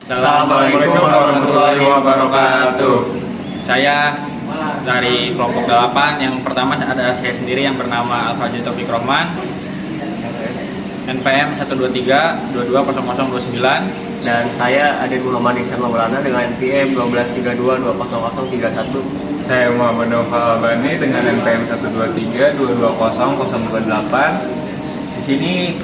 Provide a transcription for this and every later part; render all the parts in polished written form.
Assalamualaikum warahmatullahi wabarakatuh. Saya dari kelompok 8. Yang pertama ada saya sendiri yang bernama Alfa Taufik Rohman, NPM 123 220029. Dan saya Adin Muhammad Iksan Maulana dengan NPM 1232200031. Saya Muhammad Nova Albani dengan NPM 123 220 028. Di sini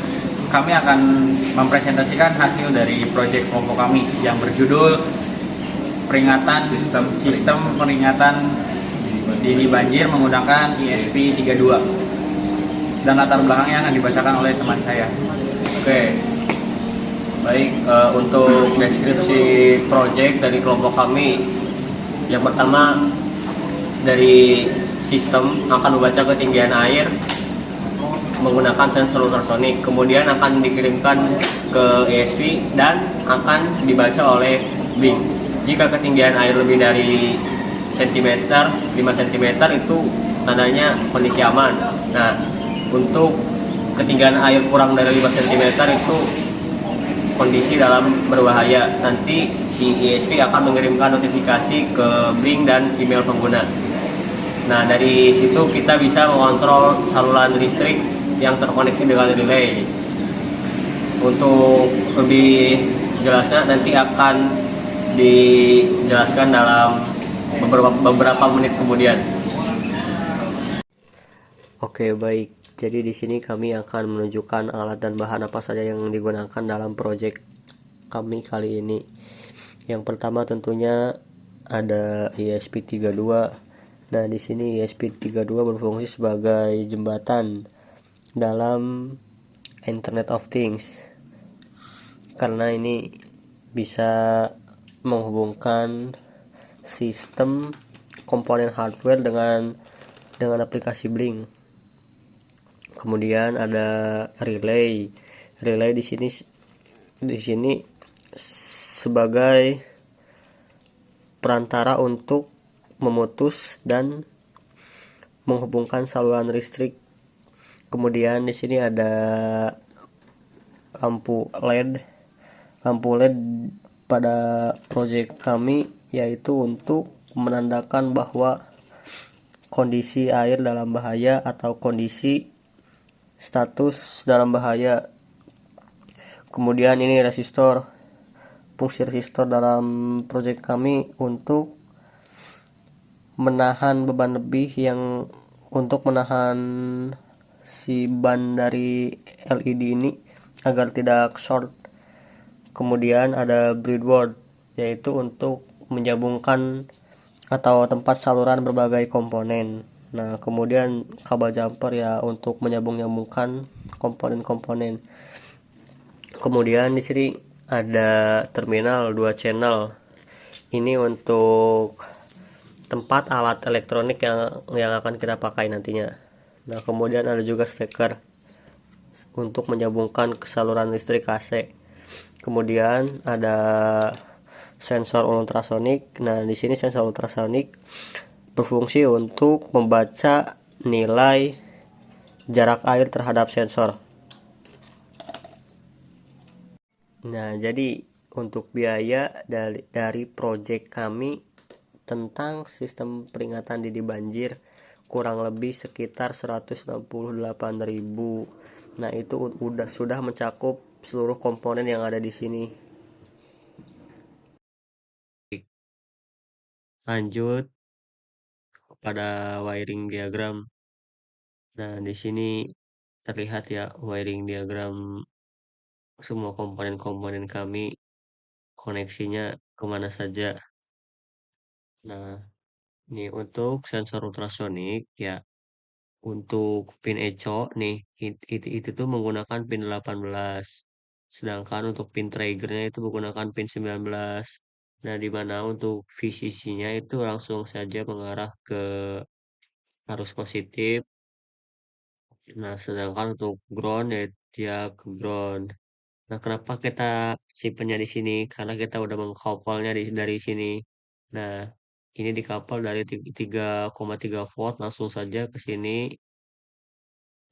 kami akan mempresentasikan hasil dari proyek kelompok kami yang berjudul peringatan sistem peringatan dini banjir menggunakan ESP 32, dan latar belakangnya akan dibacakan oleh teman saya. Oke, baik, untuk deskripsi proyek dari kelompok kami, yang pertama dari sistem akan membaca ketinggian air menggunakan sensor ultrasonik, kemudian akan dikirimkan ke ESP dan akan dibaca oleh Blink. Jika ketinggian air lebih dari 5 cm itu tandanya kondisi aman. Nah, untuk ketinggian air kurang dari 5 cm itu kondisi dalam berbahaya. Nanti si ESP akan mengirimkan notifikasi ke Blink dan email pengguna. Nah, dari situ kita bisa mengontrol saluran listrik yang terkoneksi dengan relay. Untuk lebih jelasnya nanti akan dijelaskan dalam beberapa menit kemudian. Oke, baik. Jadi di sini kami akan menunjukkan alat dan bahan apa saja yang digunakan dalam proyek kami kali ini. Yang pertama tentunya ada ESP32. Nah, di sini ESP32 berfungsi sebagai jembatan dalam Internet of Things, karena ini bisa menghubungkan sistem komponen hardware dengan aplikasi Blink. Kemudian ada relay. Relay di sini sebagai perantara untuk memutus dan menghubungkan saluran listrik. Kemudian di sini ada lampu LED. Lampu LED pada proyek kami yaitu untuk menandakan bahwa kondisi air dalam bahaya atau kondisi status dalam bahaya. Kemudian ini resistor. Fungsi resistor dalam proyek kami untuk menahan beban lebih yang untuk menahan si ban dari LED ini agar tidak short. Kemudian ada breadboard, yaitu untuk menyambungkan atau tempat saluran berbagai komponen. Nah, kemudian kabel jumper ya untuk menyambung-nyambungkan komponen-komponen. Kemudian di sini ada terminal 2 channel. Ini untuk tempat alat elektronik yang akan kita pakai nantinya. Nah, kemudian ada juga steker untuk menyambungkan ke saluran listrik AC. Kemudian ada sensor ultrasonik. Nah, di sini sensor ultrasonik berfungsi untuk membaca nilai jarak air terhadap sensor. Nah, jadi untuk biaya dari proyek kami tentang sistem peringatan dini banjir kurang lebih sekitar 168.000. Nah, itu sudah mencakup seluruh komponen yang ada di sini. Lanjut pada wiring diagram. Nah, di sini terlihat ya wiring diagram semua komponen-komponen kami, koneksinya kemana saja. Nah, ini untuk sensor ultrasonik ya. Untuk pin eco nih, itu tuh menggunakan pin 18. Sedangkan untuk pin triggernya itu menggunakan pin 19. Nah, di mana untuk VCC-nya itu langsung saja mengarah ke arus positif. Nah, sedangkan untuk ground ya dia ke ground. Nah, kenapa kita simpennya di sini? Karena kita udah mengkopelnya dari sini. Nah, ini dikapal dari 3,3 volt langsung saja ke sini.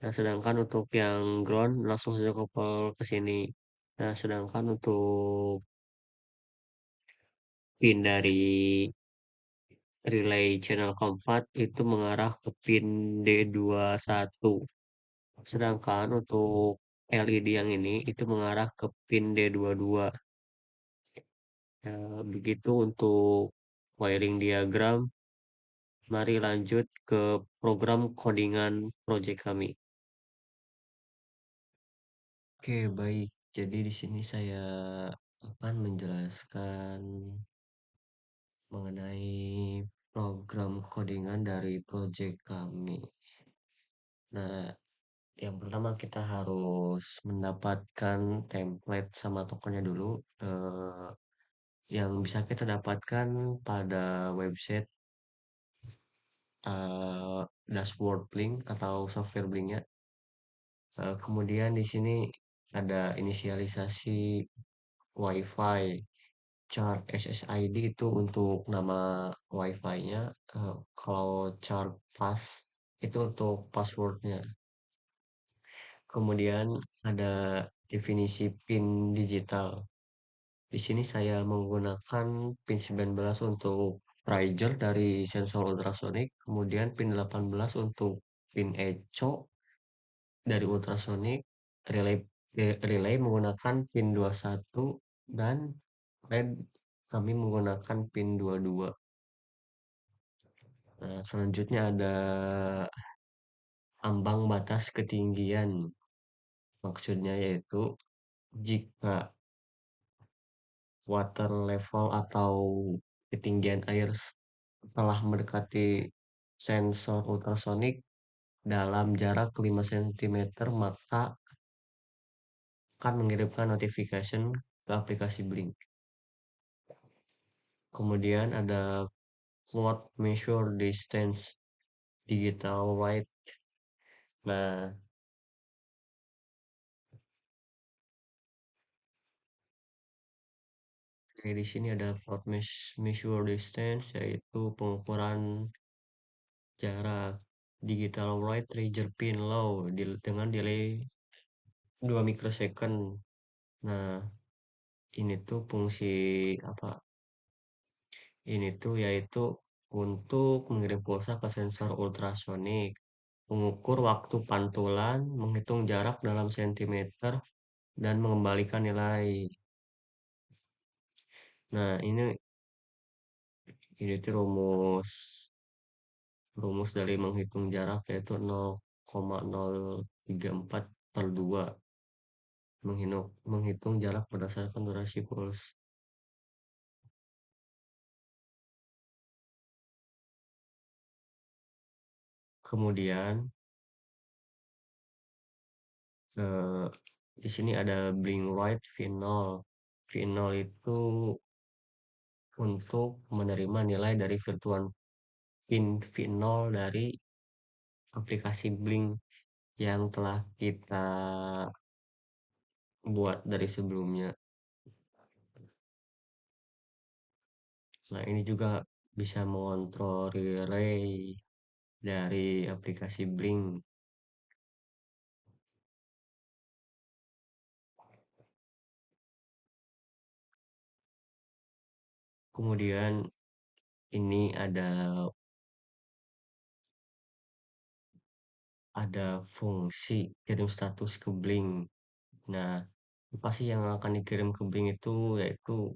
Nah, sedangkan untuk yang ground langsung saja kopel ke sini. Nah, sedangkan untuk pin dari relay channel keempat itu mengarah ke pin D21. Sedangkan untuk LED yang ini itu mengarah ke pin D22. Begitu untuk wiring diagram. Mari lanjut ke program codingan project kami. Oke, baik. Jadi di sini saya akan menjelaskan mengenai program codingan dari project kami. Nah, yang pertama kita harus mendapatkan template sama tokennya dulu, yang bisa kita dapatkan pada website dashboard Blink atau software Blinknya. Kemudian di sini ada inisialisasi WiFi, chart SSID itu untuk nama WiFi-nya, kalau chart pass itu untuk passwordnya. Kemudian ada definisi PIN digital. Di sini saya menggunakan PIN 19 untuk riser dari sensor ultrasonik, kemudian PIN 18 untuk PIN echo dari ultrasonik, relay relay menggunakan PIN 21 dan LED kami menggunakan PIN 22. Nah, selanjutnya ada ambang batas ketinggian. Maksudnya yaitu jika water level atau ketinggian air telah mendekati sensor ultrasonik dalam jarak 5 cm, maka akan mengirimkan notification ke aplikasi Blink. Kemudian ada float measure distance digital wide. Nah, di sini ada float measure distance, yaitu pengukuran jarak digital wide trigger pin low dengan delay 2 mikrosecond. Nah, ini tuh fungsi apa? Ini tuh yaitu untuk mengirim pulsa ke sensor ultrasonik, mengukur waktu pantulan, menghitung jarak dalam sentimeter, dan mengembalikan nilai. Nah, ini tuh rumus dari menghitung jarak yaitu 0,034/2. Menghitung jarak berdasarkan durasi puls. Kemudian di sini ada Blink Right V0. V0 itu untuk menerima nilai dari virtual pin V0 dari aplikasi Blink yang telah kita buat dari sebelumnya. Nah, ini juga bisa mengontrol relay dari aplikasi Blink. Kemudian ini ada fungsi kirim status ke Blink. Nah, apa sih yang akan dikirim ke Blink itu yaitu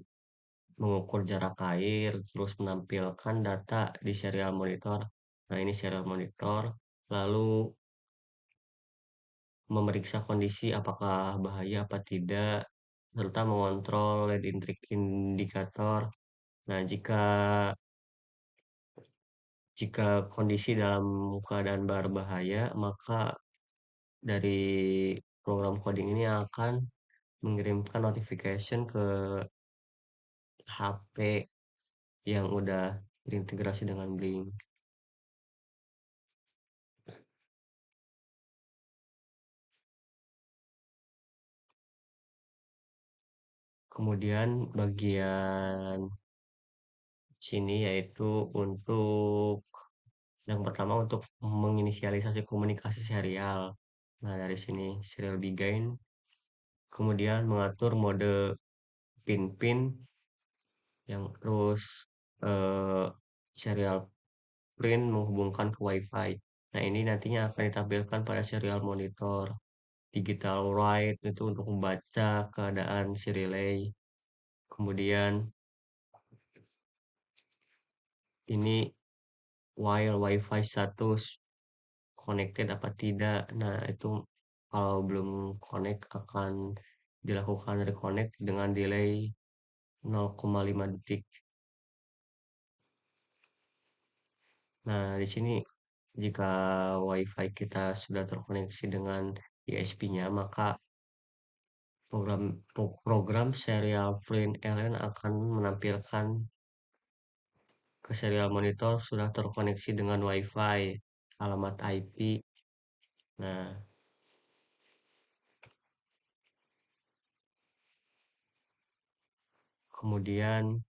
mengukur jarak air, terus menampilkan data di serial monitor. Nah, ini serial monitor, lalu memeriksa kondisi apakah bahaya apa tidak, serta mengontrol LED indikator. Nah, jika kondisi dalam keadaan berbahaya, maka dari program coding ini akan mengirimkan notification ke HP yang udah terintegrasi dengan Blink. Kemudian bagian sini yaitu untuk yang pertama untuk menginisialisasi komunikasi serial. Nah, dari sini serial begin, kemudian mengatur mode pin-pin yang terus serial print menghubungkan ke WiFi. Nah, ini nantinya akan ditampilkan pada serial monitor. Digital write itu untuk membaca keadaan si relay. Kemudian ini while WiFi status connected apa tidak. Nah, itu kalau belum connect akan dilakukan reconnect dengan delay 0,5 detik. Nah, di sini jika WiFi kita sudah terkoneksi dengan ISP-nya, maka program serial print LN akan menampilkan ke serial monitor sudah terkoneksi dengan WiFi, alamat IP. Nah, kemudian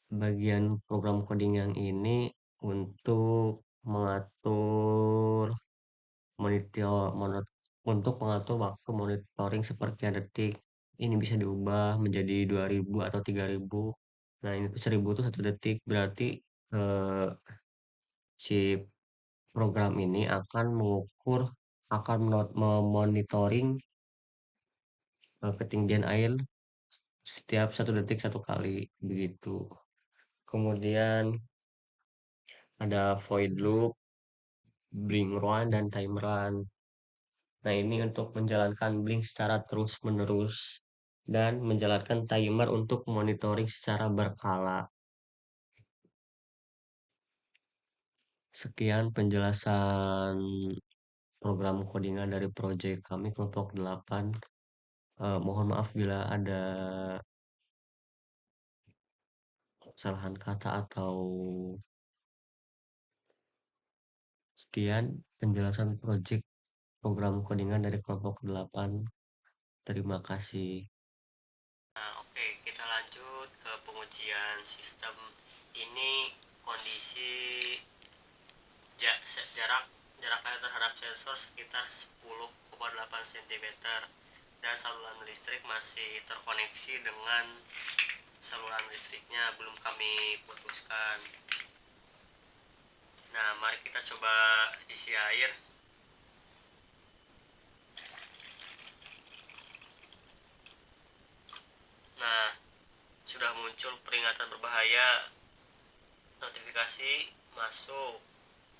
bagian program coding yang ini untuk mengatur waktu monitoring sepersekian detik. Ini bisa diubah menjadi 2000 atau 3000. Nah, ini tuh 1000 tuh 1 detik. Berarti si program ini akan memonitoring ketinggian air setiap 1 detik 1 kali begitu. Kemudian ada void loop, blink run, dan time run. Nah, ini untuk menjalankan blink secara terus-menerus dan menjalankan timer untuk monitoring secara berkala. Sekian penjelasan program codingan dari proyek kami kelompok 8. Mohon maaf bila ada kesalahan kata atau sekian penjelasan program codingan dari kelompok 8. Terima kasih. Nah, oke, kita lanjut ke pengujian sistem. Ini kondisi jarak air terhadap sensor sekitar 10,8 cm dan saluran listrik masih terkoneksi dengan saluran listriknya belum kami putuskan. Nah, mari kita coba isi air. Nah, sudah muncul peringatan berbahaya, notifikasi masuk,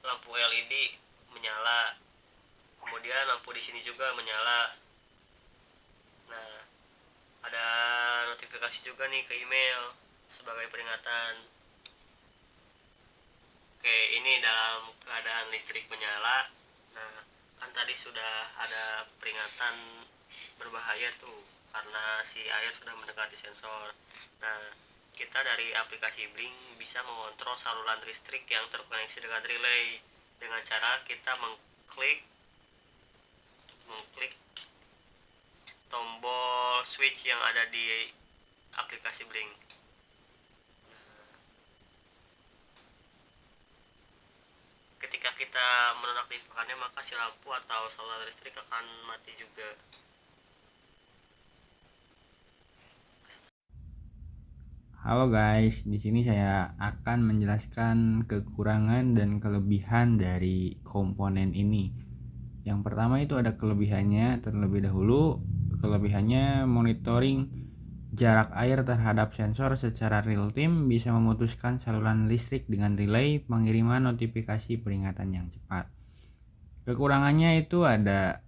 lampu LED menyala, kemudian lampu di sini juga menyala. Nah, ada notifikasi juga nih ke email sebagai peringatan. Oke, ini dalam keadaan listrik menyala. Nah, kan tadi sudah ada peringatan berbahaya tuh karena si air sudah mendekati sensor. Nah, kita dari aplikasi Blink bisa mengontrol saluran listrik yang terkoneksi dengan relay dengan cara kita mengklik tombol switch yang ada di aplikasi Blink. Ketika kita menonaktifkannya, maka si lampu atau saluran listrik akan mati juga. Halo guys, di sini saya akan menjelaskan kekurangan dan kelebihan dari komponen ini. Yang pertama itu ada kelebihannya terlebih dahulu. Kelebihannya monitoring jarak air terhadap sensor secara real time bisa memutuskan saluran listrik dengan relay pengiriman notifikasi peringatan yang cepat. Kekurangannya itu ada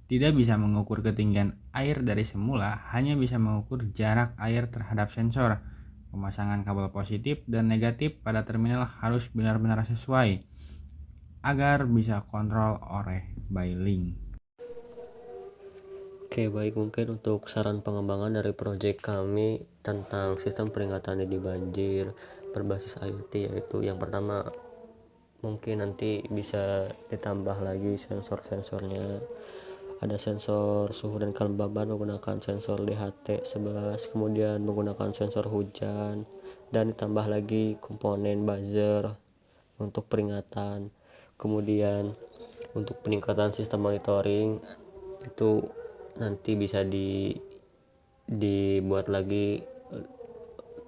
tidak bisa mengukur ketinggian air dari semula, hanya bisa mengukur jarak air terhadap sensor. Pemasangan kabel positif dan negatif pada terminal harus benar-benar sesuai agar bisa kontrol oleh by link. Oke, baik, mungkin untuk saran pengembangan dari proyek kami tentang sistem peringatan dini banjir berbasis IoT, yaitu yang pertama mungkin nanti bisa ditambah lagi sensor-sensornya. Ada sensor suhu dan kelembaban menggunakan sensor DHT11, kemudian menggunakan sensor hujan, dan ditambah lagi komponen buzzer untuk peringatan. Kemudian untuk peningkatan sistem monitoring itu nanti bisa dibuat lagi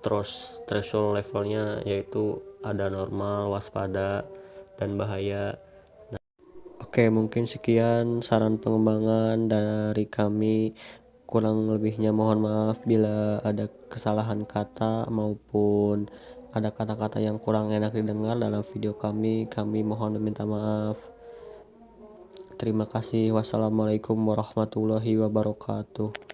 terus threshold levelnya, yaitu ada normal, waspada, dan bahaya. Oke, mungkin sekian saran pengembangan dari kami. Kurang lebihnya mohon maaf bila ada kesalahan kata maupun ada kata-kata yang kurang enak didengar dalam video kami. Kami mohon meminta maaf. Terima kasih. Wassalamualaikum warahmatullahi wabarakatuh.